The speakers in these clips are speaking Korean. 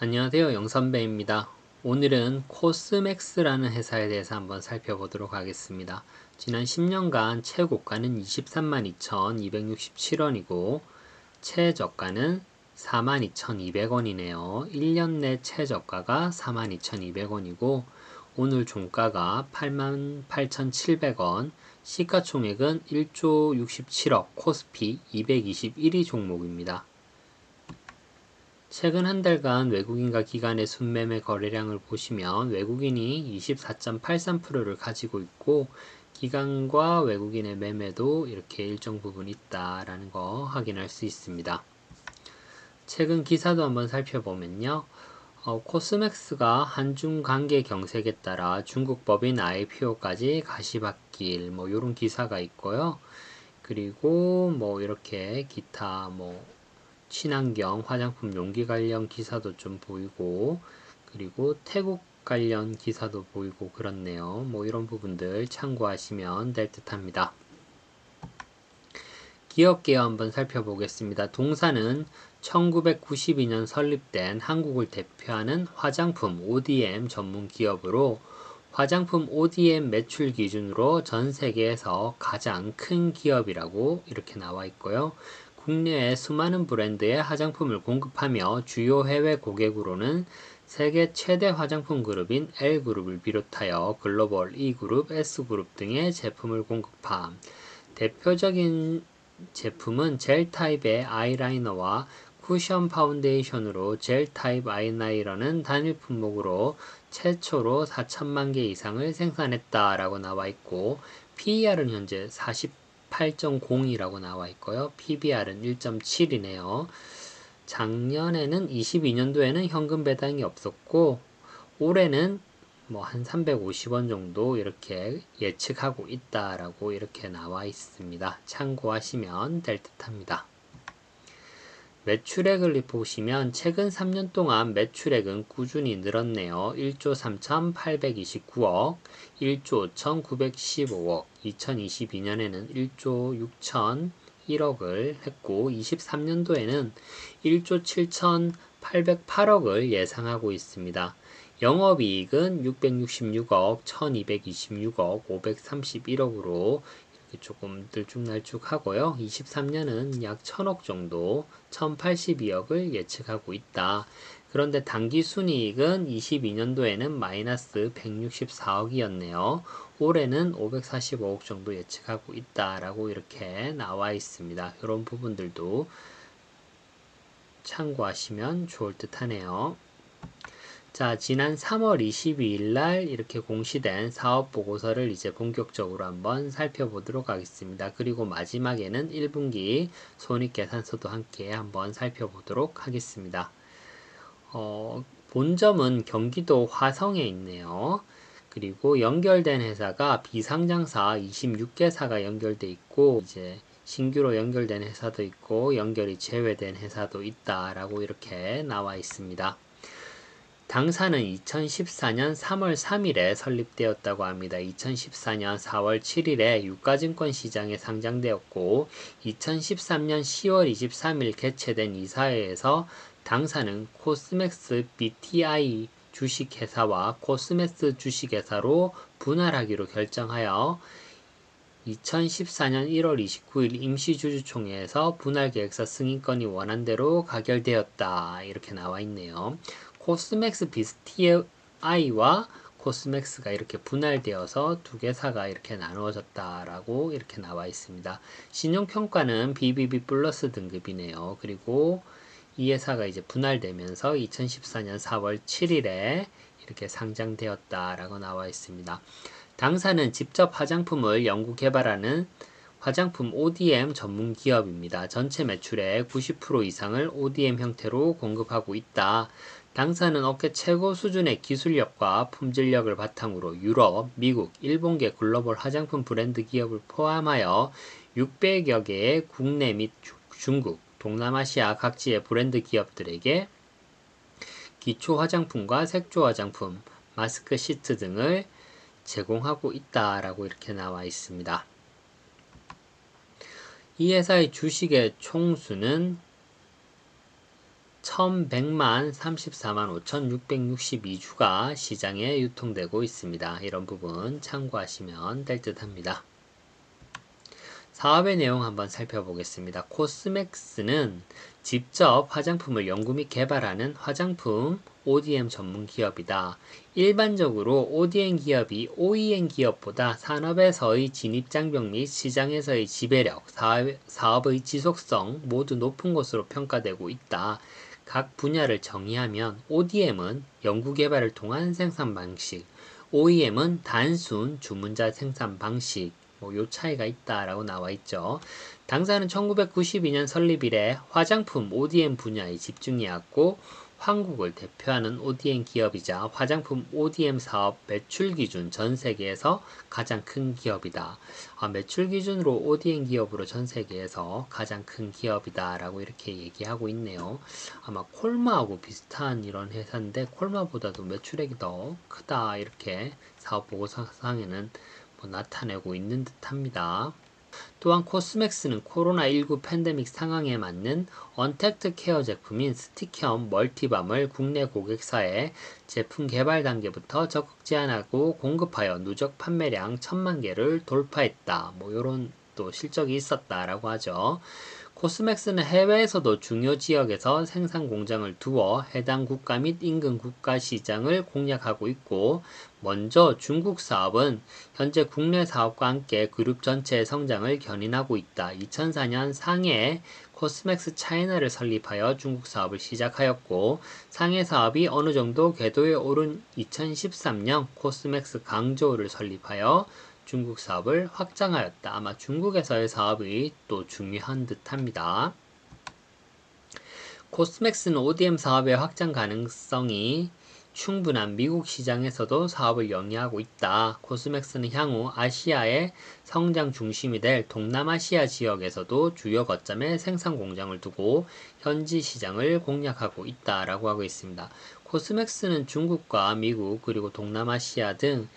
안녕하세요, 영선배입니다. 오늘은 코스맥스라는 회사에 대해서 한번 살펴보도록 하겠습니다. 지난 10년간 최고가는 23만 2,267원이고 최저가는 42,200원이네요. 1년 내 최저가가 42,200원이고 오늘 종가가 88,700원, 시가총액은 1조 67억, 코스피 221위 종목입니다. 최근 한 달간 외국인과 기관의 순매매 거래량을 보시면 외국인이 24.83%를 가지고 있고 기관과 외국인의 매매도 이렇게 일정 부분 있다라는 거 확인할 수 있습니다. 최근 기사도 한번 살펴보면요. 코스맥스가 한중 관계 경색에 따라 중국 법인 IPO까지 가시밭길 이런 기사가 있고요. 그리고 이렇게 기타 친환경 화장품 용기 관련 기사도 좀 보이고 그리고 태국 관련 기사도 보이고 그렇네요. 이런 부분들 참고하시면 될 듯합니다. 기업 개요 한번 살펴보겠습니다. 동사는 1992년 설립된 한국을 대표하는 화장품 ODM 전문 기업으로 화장품 ODM 매출 기준으로 전 세계에서 가장 큰 기업이라고 이렇게 나와 있고요. 국내에 수많은 브랜드의 화장품을 공급하며 주요 해외 고객으로는 세계 최대 화장품 그룹인 L그룹을 비롯하여 글로벌 E그룹, S그룹 등의 제품을 공급함. 대표적인 제품은 젤 타입의 아이라이너와 쿠션 파운데이션으로 젤 타입 아이라이너는 단일 품목으로 최초로 4천만 개 이상을 생산했다라고 나와 있고 PER은 현재 48.0이라고 나와 있고요. PBR은 1.7이네요. 작년에는 22년도에는 현금 배당이 없었고 올해는 한 350원 정도 이렇게 예측하고 있다라고 이렇게 나와 있습니다. 참고하시면 될 듯합니다. 매출액을 보시면 최근 3년 동안 매출액은 꾸준히 늘었네요. 1조 3,829억, 1조 1,915억, 2022년에는 1조 6,001억을 했고 23년도에는 1조 7,808억을 예상하고 있습니다. 영업이익은 666억, 1226억, 531억으로 조금 들쭉날쭉하고요. 23년은 약 1000억 정도, 1082억을 예측하고 있다. 그런데 당기순이익은 22년도에는 마이너스 164억이었네요. 올해는 545억 정도 예측하고 있다라고 이렇게 나와 있습니다. 이런 부분들도 참고하시면 좋을 듯 하네요. 자, 지난 3월 22일 날 이렇게 공시된 사업 보고서를 이제 본격적으로 한번 살펴보도록 하겠습니다. 그리고 마지막에는 1분기 손익계산서도 함께 한번 살펴보도록 하겠습니다. 본점은 경기도 화성에 있네요. 그리고 연결된 회사가 비상장사 26개사가 연결돼 있고 이제 신규로 연결된 회사도 있고 연결이 제외된 회사도 있다라고 이렇게 나와 있습니다. 당사는 2014년 3월 3일에 설립되었다고 합니다. 2014년 4월 7일에 유가증권 시장에 상장되었고 2013년 10월 23일 개최된 이사회에서 당사는 코스맥스 BTI 주식회사와 코스맥스 주식회사로 분할하기로 결정하여 2014년 1월 29일 임시주주총회에서 분할계획서 승인건이 원안대로 가결되었다. 이렇게 나와 있네요. 코스맥스 BTI와 코스맥스가 이렇게 분할되어서 두 개사가 이렇게 나누어졌다라고 이렇게 나와 있습니다. 신용평가는 BBB 플러스 등급이네요. 그리고 이 회사가 이제 분할되면서 2014년 4월 7일에 이렇게 상장되었다라고 나와 있습니다. 당사는 직접 화장품을 연구 개발하는 화장품 ODM 전문 기업입니다. 전체 매출의 90% 이상을 ODM 형태로 공급하고 있다. 당사는 업계 최고 수준의 기술력과 품질력을 바탕으로 유럽, 미국, 일본계 글로벌 화장품 브랜드 기업을 포함하여 600여 개의 국내 및 중국, 동남아시아 각지의 브랜드 기업들에게 기초 화장품과 색조 화장품, 마스크 시트 등을 제공하고 있다라고 이렇게 나와 있습니다. 이 회사의 주식의 총수는 1100만 34만 5662주가 시장에 유통되고 있습니다. 이런 부분 참고하시면 될 듯 합니다. 사업의 내용 한번 살펴보겠습니다. 코스맥스는 직접 화장품을 연구 및 개발하는 화장품 ODM 전문 기업이다. 일반적으로 ODM 기업이 OEM 기업보다 산업에서의 진입장벽 및 시장에서의 지배력, 사업의 지속성 모두 높은 것으로 평가되고 있다. 각 분야를 정의하면 ODM은 연구개발을 통한 생산 방식, OEM은 단순 주문자 생산 방식, 요 차이가 있다라고 나와 있죠. 당사는 1992년 설립 이래 화장품 ODM 분야에 집중해왔고 한국을 대표하는 ODM 기업이자 화장품 ODM 사업 매출 기준 전 세계에서 가장 큰 기업이다. 매출 기준으로 ODM 기업으로 전 세계에서 가장 큰 기업이다 라고 이렇게 얘기하고 있네요. 아마 콜마하고 비슷한 이런 회사인데 콜마보다도 매출액이 더 크다 이렇게 사업 보고서상에는 나타내고 있는 듯 합니다. 또한 코스맥스는 코로나19 팬데믹 상황에 맞는 언택트 케어 제품인 스틱형 멀티밤을 국내 고객사에 제품 개발 단계부터 적극 제안하고 공급하여 누적 판매량 1000만 개를 돌파했다. 이런 또 실적이 있었다라고 하죠. 코스맥스는 해외에서도 중요 지역에서 생산 공장을 두어 해당 국가 및 인근 국가 시장을 공략하고 있고, 먼저 중국 사업은 현재 국내 사업과 함께 그룹 전체의 성장을 견인하고 있다. 2004년 상해에 코스맥스 차이나를 설립하여 중국 사업을 시작하였고, 상해 사업이 어느 정도 궤도에 오른 2013년 코스맥스 강조를 설립하여 중국 사업을 확장하였다. 아마 중국에서의 사업이 또 중요한 듯합니다. 코스맥스는 ODM 사업의 확장 가능성이 충분한 미국 시장에서도 사업을 영위하고 있다. 코스맥스는 향후 아시아의 성장 중심이 될 동남아시아 지역에서도 주요 거점에 생산 공장을 두고 현지 시장을 공략하고 있다라고 하고 있습니다. 코스맥스는 중국과 미국 그리고 동남아시아 등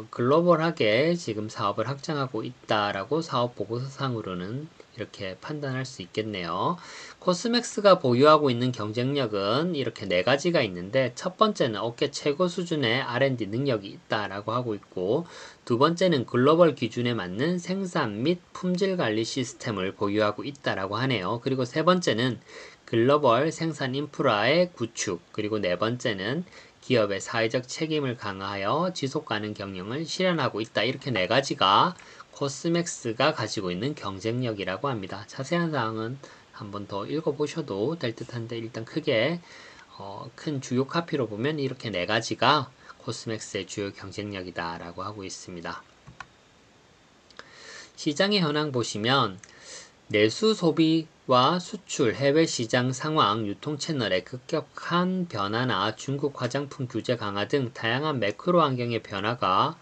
글로벌하게 지금 사업을 확장하고 있다라고 사업 보고서상으로는 이렇게 판단할 수 있겠네요. 코스맥스가 보유하고 있는 경쟁력은 이렇게 네 가지가 있는데, 첫 번째는 업계 최고 수준의 R&D 능력이 있다라고 하고 있고, 두 번째는 글로벌 기준에 맞는 생산 및 품질 관리 시스템을 보유하고 있다라고 하네요. 그리고 세 번째는 글로벌 생산 인프라의 구축, 그리고 네 번째는 기업의 사회적 책임을 강화하여 지속가능 경영을 실현하고 있다. 이렇게 네 가지가 코스맥스가 가지고 있는 경쟁력이라고 합니다. 자세한 사항은 한번 더 읽어보셔도 될 듯한데, 일단 크게 큰 주요 카피로 보면 이렇게 네 가지가 코스맥스의 주요 경쟁력이다 라고 하고 있습니다. 시장의 현황 보시면 내수 소비와 수출, 해외 시장 상황, 유통 채널의 급격한 변화나 중국 화장품 규제 강화 등 다양한 매크로 환경의 변화가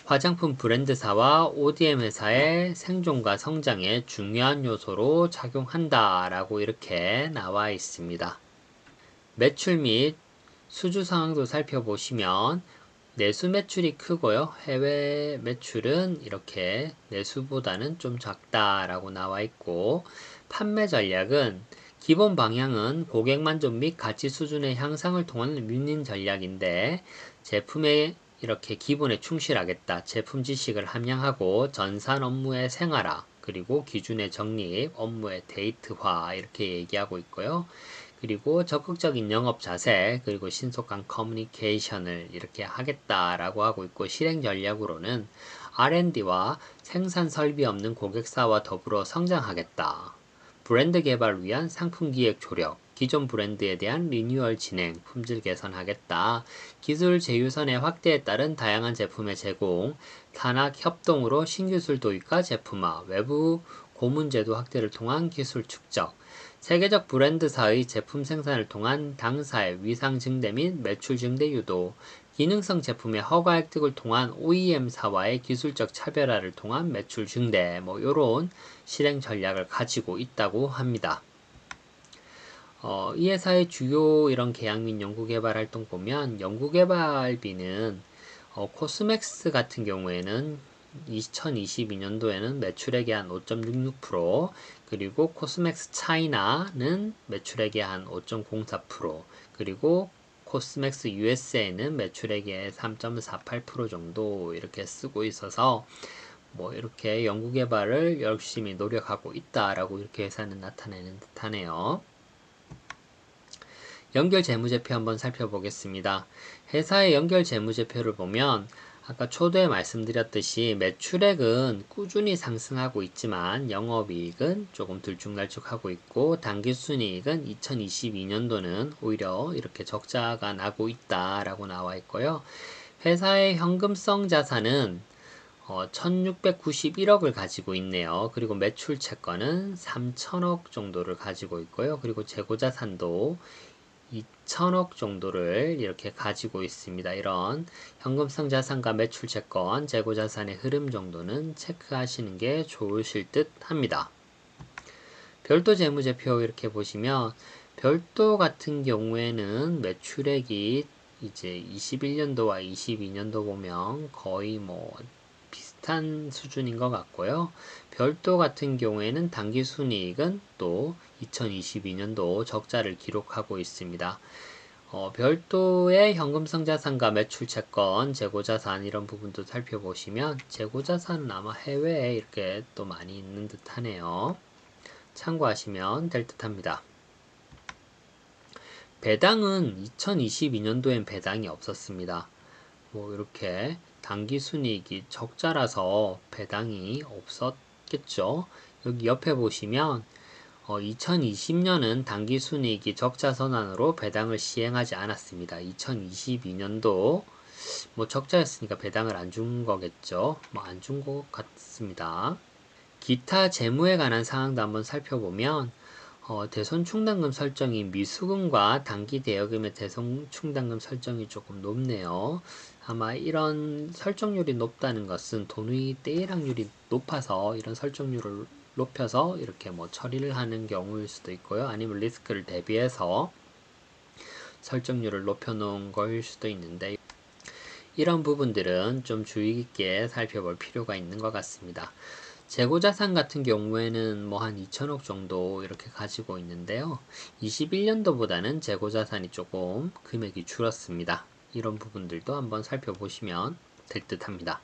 화장품 브랜드사와 ODM 회사의 생존과 성장에 중요한 요소로 작용한다 라고 이렇게 나와 있습니다. 매출 및 수주 상황도 살펴보시면 내수 매출이 크고요. 해외 매출은 이렇게 내수보다는 좀 작다라고 나와 있고, 판매 전략은 기본 방향은 고객 만족 및 가치 수준의 향상을 통한 윈윈 전략인데, 제품의 이렇게 기본에 충실하겠다. 제품 지식을 함양하고 전산 업무의 생활화, 그리고 기준의 정립, 업무의 데이트화 이렇게 얘기하고 있고요. 그리고 적극적인 영업 자세, 그리고 신속한 커뮤니케이션을 이렇게 하겠다라고 하고 있고, 실행 전략으로는 R&D와 생산 설비 없는 고객사와 더불어 성장하겠다. 브랜드 개발 위한 상품 기획 조력, 기존 브랜드에 대한 리뉴얼 진행, 품질 개선하겠다. 기술 제휴선의 확대에 따른 다양한 제품의 제공, 산학 협동으로 신기술 도입과 제품화, 외부 고문제도 확대를 통한 기술 축적, 세계적 브랜드사의 제품 생산을 통한 당사의 위상 증대 및 매출 증대 유도, 기능성 제품의 허가 획득을 통한 OEM사와의 기술적 차별화를 통한 매출 증대, 요런 실행 전략을 가지고 있다고 합니다. 이 회사의 주요 이런 계약 및 연구개발 활동 보면 연구개발비는 코스맥스 같은 경우에는 2022년도에는 매출액의 한 5.66%, 그리고 코스맥스 차이나는 매출액의 한 5.04%, 그리고 코스맥스 USA는 매출액의 3.48% 정도 이렇게 쓰고 있어서 뭐 이렇게 연구개발을 열심히 노력하고 있다라고 이렇게 회사는 나타내는 듯하네요. 연결 재무제표 한번 살펴보겠습니다. 회사의 연결 재무제표를 보면 아까 초도에 말씀드렸듯이 매출액은 꾸준히 상승하고 있지만 영업이익은 조금 들쭉날쭉하고 있고 당기순이익은 2022년도는 오히려 이렇게 적자가 나고 있다라고 나와 있고요. 회사의 현금성 자산은 1691억을 가지고 있네요. 그리고 매출 채권은 3000억 정도를 가지고 있고요. 그리고 재고자산도 2천억 정도를 이렇게 가지고 있습니다. 이런 현금성 자산과 매출 채권, 재고 자산의 흐름 정도는 체크하시는 게 좋으실 듯 합니다. 별도 재무제표 이렇게 보시면 별도 같은 경우에는 매출액이 이제 21년도와 22년도 보면 거의 뭐 비슷한 수준인 것 같고요. 별도 같은 경우에는 당기순이익은 또 2022년도 적자를 기록하고 있습니다. 별도의 현금성자산과 매출채권, 재고자산 이런 부분도 살펴보시면 재고자산은 아마 해외에 이렇게 또 많이 있는 듯 하네요. 참고하시면 될 듯 합니다. 배당은 2022년도엔 배당이 없었습니다. 뭐 이렇게 당기순이익이 적자라서 배당이 없었겠죠. 여기 옆에 보시면 2020년은 당기순이익이 적자선언으로 배당을 시행하지 않았습니다. 2022년도 뭐 적자였으니까 배당을 안 준 거겠죠. 뭐 안 준 것 같습니다. 기타 재무에 관한 사항도 한번 살펴보면 대손 충당금 설정이 미수금과 단기 대여금의 대손 충당금 설정이 조금 높네요. 아마 이런 설정률이 높다는 것은 돈의 떼일확률이 높아서 이런 설정률을 높여서 이렇게 뭐 처리를 하는 경우일 수도 있고요. 아니면 리스크를 대비해서 설정률을 높여 놓은 거일 수도 있는데 이런 부분들은 좀 주의 깊게 살펴볼 필요가 있는 것 같습니다. 재고자산 같은 경우에는 뭐 한 2천억 정도 이렇게 가지고 있는데요. 21년도보다는 재고자산이 조금 금액이 줄었습니다. 이런 부분들도 한번 살펴보시면 될 듯 합니다.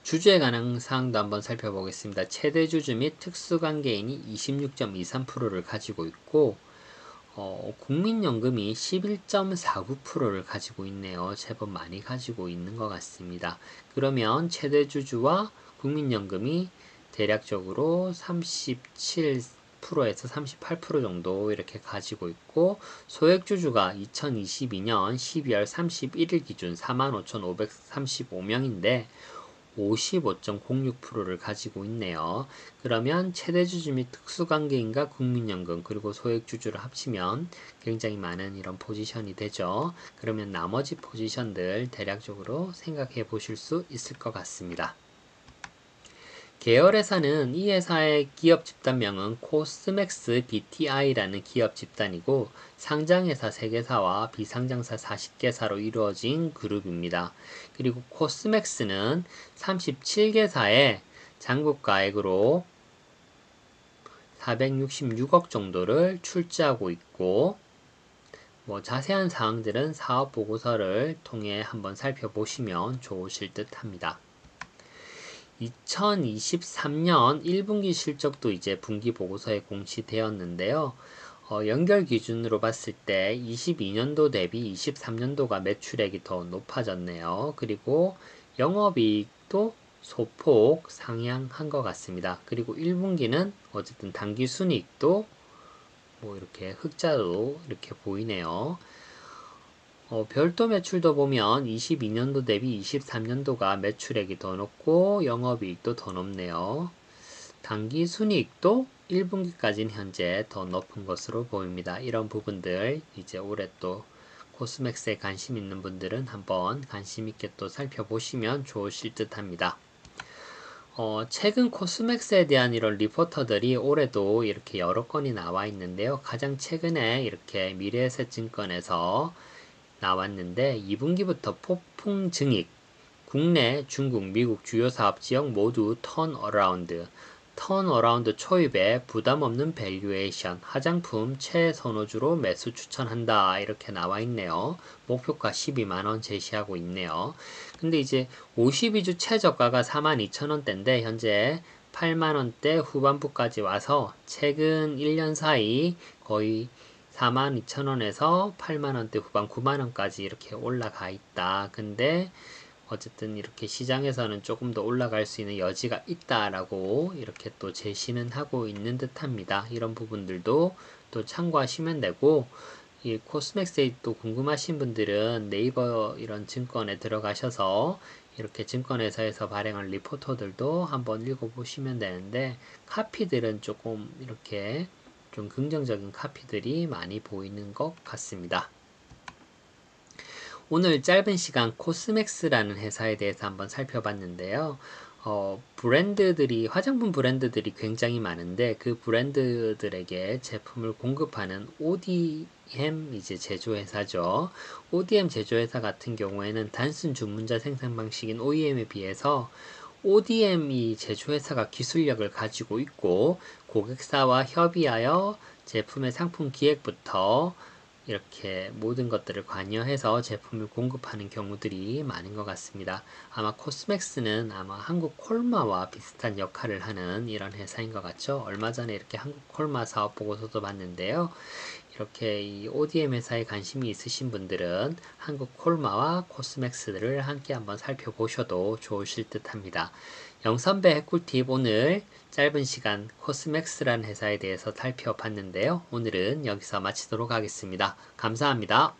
주주에 관한 사항도 한번 살펴보겠습니다. 최대 주주 및 특수관계인이 26.23%를 가지고 있고 국민연금이 11.49%를 가지고 있네요. 제법 많이 가지고 있는 것 같습니다. 그러면 최대 주주와 국민연금이 대략적으로 37%에서 38% 정도 이렇게 가지고 있고 소액주주가 2022년 12월 31일 기준 45,535명인데 55.06%를 가지고 있네요. 그러면 최대주주 및 특수관계인과 국민연금 그리고 소액주주를 합치면 굉장히 많은 이런 포지션이 되죠. 그러면 나머지 포지션들 대략적으로 생각해 보실 수 있을 것 같습니다. 계열회사는 이 회사의 기업 집단명은 코스맥스 BTI라는 기업 집단이고 상장회사 3개사와 비상장사 40개사로 이루어진 그룹입니다. 그리고 코스맥스는 37개사의 장부가액으로 466억 정도를 출자하고 있고 뭐 자세한 사항들은 사업보고서를 통해 한번 살펴보시면 좋으실 듯 합니다. 2023년 1분기 실적도 이제 분기 보고서에 공시되었는데요. 연결 기준으로 봤을 때 22년도 대비 23년도가 매출액이 더 높아졌네요. 그리고 영업이익도 소폭 상향한 것 같습니다. 그리고 1분기는 어쨌든 당기순이익도 뭐 이렇게 흑자로 이렇게 보이네요. 별도 매출도 보면 22년도 대비 23년도가 매출액이 더 높고 영업이익도 더 높네요. 당기순이익도 1분기까지는 현재 더 높은 것으로 보입니다. 이런 부분들 이제 올해 또 코스맥스에 관심 있는 분들은 한번 관심 있게 또 살펴보시면 좋으실 듯 합니다. 최근 코스맥스에 대한 이런 리포터들이 올해도 이렇게 여러 건이 나와 있는데요. 가장 최근에 이렇게 미래에셋증권에서 나왔는데 2분기부터 폭풍 증익 국내, 중국, 미국 주요 사업 지역 모두 턴어라운드. 턴어라운드 초입에 부담 없는 밸류에이션, 화장품 최선호주로 매수 추천한다. 이렇게 나와 있네요. 목표가 12만원 제시하고 있네요. 근데 이제 52주 최저가가 42,000원대인데 현재 8만원대 후반부까지 와서 최근 1년 사이 거의 42,000원에서 8만원대 후반 9만원까지 이렇게 올라가 있다. 근데 어쨌든 이렇게 시장에서는 조금 더 올라갈 수 있는 여지가 있다라고 이렇게 또 제시는 하고 있는 듯 합니다. 이런 부분들도 또 참고하시면 되고, 이 코스맥스에 또 궁금하신 분들은 네이버 이런 증권에 들어가셔서 이렇게 증권회사에서 발행한 리포터들도 한번 읽어보시면 되는데, 카피들은 조금 이렇게 좀 긍정적인 카피들이 많이 보이는 것 같습니다. 오늘 짧은 시간 코스맥스라는 회사에 대해서 한번 살펴봤는데요. 브랜드들이, 화장품 브랜드들이 굉장히 많은데 그 브랜드들에게 제품을 공급하는 ODM 이제 제조회사죠. ODM 제조회사 같은 경우에는 단순 주문자 생산 방식인 OEM에 비해서 ODM이 제조회사가 기술력을 가지고 있고 고객사와 협의하여 제품의 상품 기획부터 이렇게 모든 것들을 관여해서 제품을 공급하는 경우들이 많은 것 같습니다. 아마 코스맥스는 아마 한국 콜마와 비슷한 역할을 하는 이런 회사인 것 같죠. 얼마 전에 이렇게 한국 콜마 사업 보고서도 봤는데요. 이렇게 이 ODM 회사에 관심이 있으신 분들은 한국 콜마와 코스맥스를 함께 한번 살펴보셔도 좋으실 듯 합니다. 영선배 해꿀팁 오늘 짧은 시간 코스맥스라는 회사에 대해서 살펴봤는데요. 오늘은 여기서 마치도록 하겠습니다. 감사합니다.